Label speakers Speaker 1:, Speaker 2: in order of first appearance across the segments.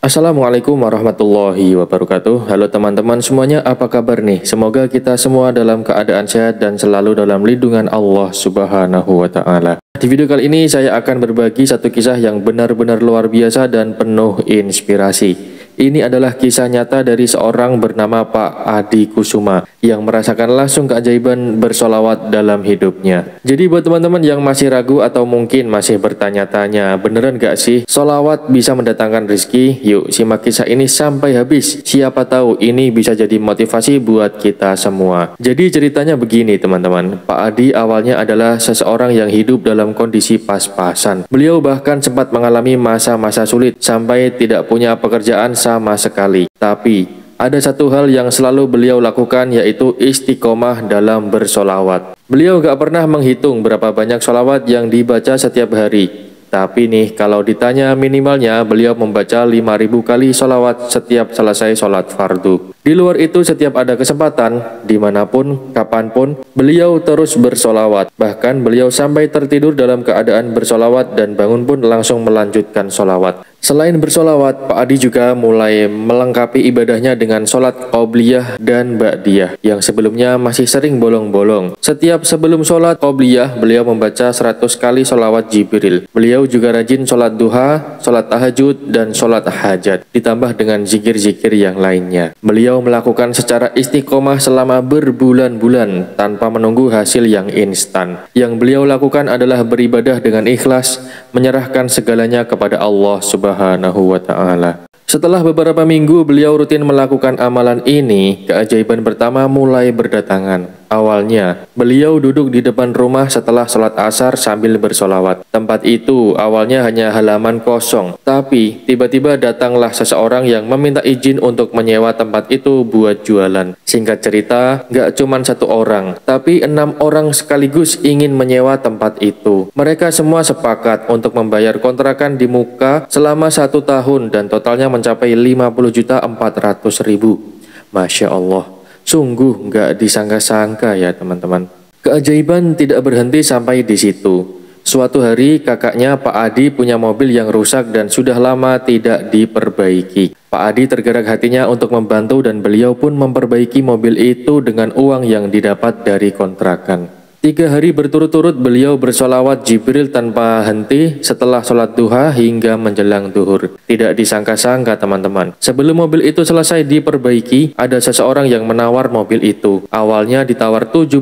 Speaker 1: Assalamualaikum warahmatullahi wabarakatuh. Halo teman-teman semuanya, apa kabar nih? Semoga kita semua dalam keadaan sehat dan selalu dalam lindungan Allah Subhanahu wa Ta'ala. Di video kali ini saya akan berbagi satu kisah yang benar-benar luar biasa dan penuh inspirasi. Ini adalah kisah nyata dari seorang bernama Pak Adi Kusuma yang merasakan langsung keajaiban bersolawat dalam hidupnya. Jadi buat teman-teman yang masih ragu atau mungkin masih bertanya-tanya, beneran gak sih solawat bisa mendatangkan rezeki? Yuk simak kisah ini sampai habis. Siapa tahu ini bisa jadi motivasi buat kita semua. Jadi ceritanya begini teman-teman. Pak Adi awalnya adalah seseorang yang hidup dalam kondisi pas-pasan. Beliau bahkan sempat mengalami masa-masa sulit sampai tidak punya pekerjaan sama sekali. Tapi ada satu hal yang selalu beliau lakukan, yaitu istiqomah dalam bersolawat. Beliau gak pernah menghitung berapa banyak solawat yang dibaca setiap hari. Tapi nih, kalau ditanya minimalnya, beliau membaca 5.000 kali solawat setiap selesai sholat fardu. Di luar itu, setiap ada kesempatan, dimanapun, kapanpun, beliau terus bersolawat. Bahkan beliau sampai tertidur dalam keadaan bersolawat dan bangun pun langsung melanjutkan solawat. Selain bersolawat, Pak Adi juga mulai melengkapi ibadahnya dengan sholat qobliyah dan ba'diyah yang sebelumnya masih sering bolong-bolong. Setiap sebelum sholat qobliyah, beliau membaca 100 kali sholawat Jibril. Beliau juga rajin sholat duha, sholat tahajud, dan sholat hajat, ditambah dengan zikir-zikir yang lainnya. Beliau melakukan secara istiqomah selama berbulan-bulan tanpa menunggu hasil yang instan. Yang beliau lakukan adalah beribadah dengan ikhlas, menyerahkan segalanya kepada Allah Subhanahu wa Ta'ala. Setelah beberapa minggu beliau rutin melakukan amalan ini, keajaiban pertama mulai berdatangan. Awalnya, beliau duduk di depan rumah setelah sholat asar sambil bersolawat. Tempat itu awalnya hanya halaman kosong, tapi tiba-tiba datanglah seseorang yang meminta izin untuk menyewa tempat itu buat jualan. Singkat cerita, gak cuma satu orang, tapi 6 orang sekaligus ingin menyewa tempat itu. Mereka semua sepakat untuk membayar kontrakan di muka selama 1 tahun dan totalnya mencapai 50.400.000. Masya Allah. Sungguh nggak disangka-sangka ya teman-teman. Keajaiban tidak berhenti sampai di situ. Suatu hari kakaknya Pak Adi punya mobil yang rusak dan sudah lama tidak diperbaiki. Pak Adi tergerak hatinya untuk membantu dan beliau pun memperbaiki mobil itu dengan uang yang didapat dari kontrakan. 3 hari berturut-turut beliau bersolawat Jibril tanpa henti setelah sholat duha hingga menjelang duhur. Tidak disangka-sangka teman-teman, sebelum mobil itu selesai diperbaiki, ada seseorang yang menawar mobil itu. Awalnya ditawar 75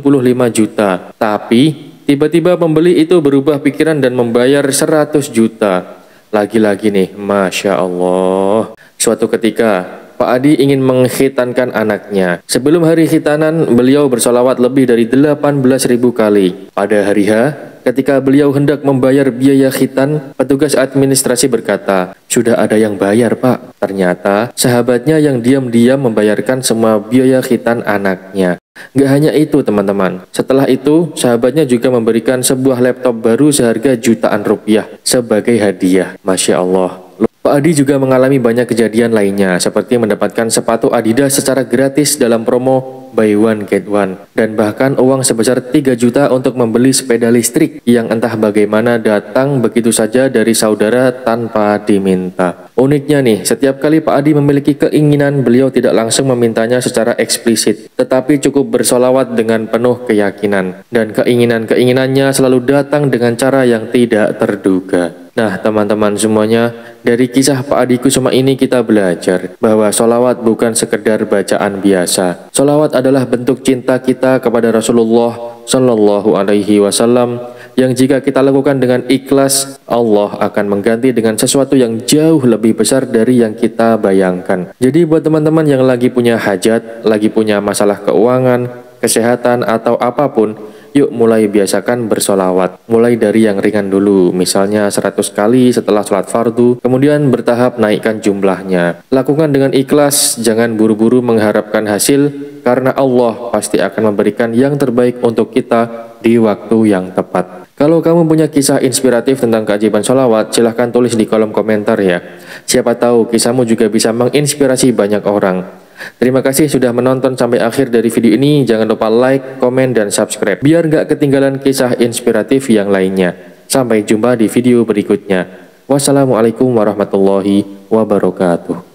Speaker 1: juta, tapi tiba-tiba pembeli itu berubah pikiran dan membayar 100 juta. Lagi-lagi nih, Masya Allah. Suatu ketika Pak Adi ingin mengkhitankan anaknya. Sebelum hari khitanan, beliau bersolawat lebih dari 18.000 kali. Pada hari H, ketika beliau hendak membayar biaya khitan, petugas administrasi berkata, "Sudah ada yang bayar, Pak." Ternyata, sahabatnya yang diam-diam membayarkan semua biaya khitan anaknya. Gak hanya itu teman-teman, setelah itu sahabatnya juga memberikan sebuah laptop baru seharga jutaan rupiah sebagai hadiah. Masya Allah. Pak Adi juga mengalami banyak kejadian lainnya, seperti mendapatkan sepatu Adidas secara gratis dalam promo buy one get one, dan bahkan uang sebesar 3 juta untuk membeli sepeda listrik yang entah bagaimana datang begitu saja dari saudara tanpa diminta. Uniknya nih, setiap kali Pak Adi memiliki keinginan, beliau tidak langsung memintanya secara eksplisit, tetapi cukup bersolawat dengan penuh keyakinan, dan keinginan-keinginannya selalu datang dengan cara yang tidak terduga. Nah teman-teman semuanya, dari kisah Pak Adi Kusuma ini kita belajar bahwa solawat bukan sekedar bacaan biasa. Solawat adalah bentuk cinta kita kepada Rasulullah Shallallahu Alaihi Wasallam yang jika kita lakukan dengan ikhlas, Allah akan mengganti dengan sesuatu yang jauh lebih besar dari yang kita bayangkan. Jadi buat teman-teman yang lagi punya hajat, lagi punya masalah keuangan, kesehatan atau apapun, yuk mulai biasakan bersolawat. Mulai dari yang ringan dulu, misalnya 100 kali setelah sholat fardu, kemudian bertahap naikkan jumlahnya. Lakukan dengan ikhlas, jangan buru-buru mengharapkan hasil, karena Allah pasti akan memberikan yang terbaik untuk kita di waktu yang tepat. Kalau kamu punya kisah inspiratif tentang keajaiban sholawat, silahkan tulis di kolom komentar ya. Siapa tahu kisahmu juga bisa menginspirasi banyak orang. Terima kasih sudah menonton sampai akhir dari video ini. Jangan lupa like, komen, dan subscribe biar gak ketinggalan kisah inspiratif yang lainnya. Sampai jumpa di video berikutnya. Wassalamualaikum warahmatullahi wabarakatuh.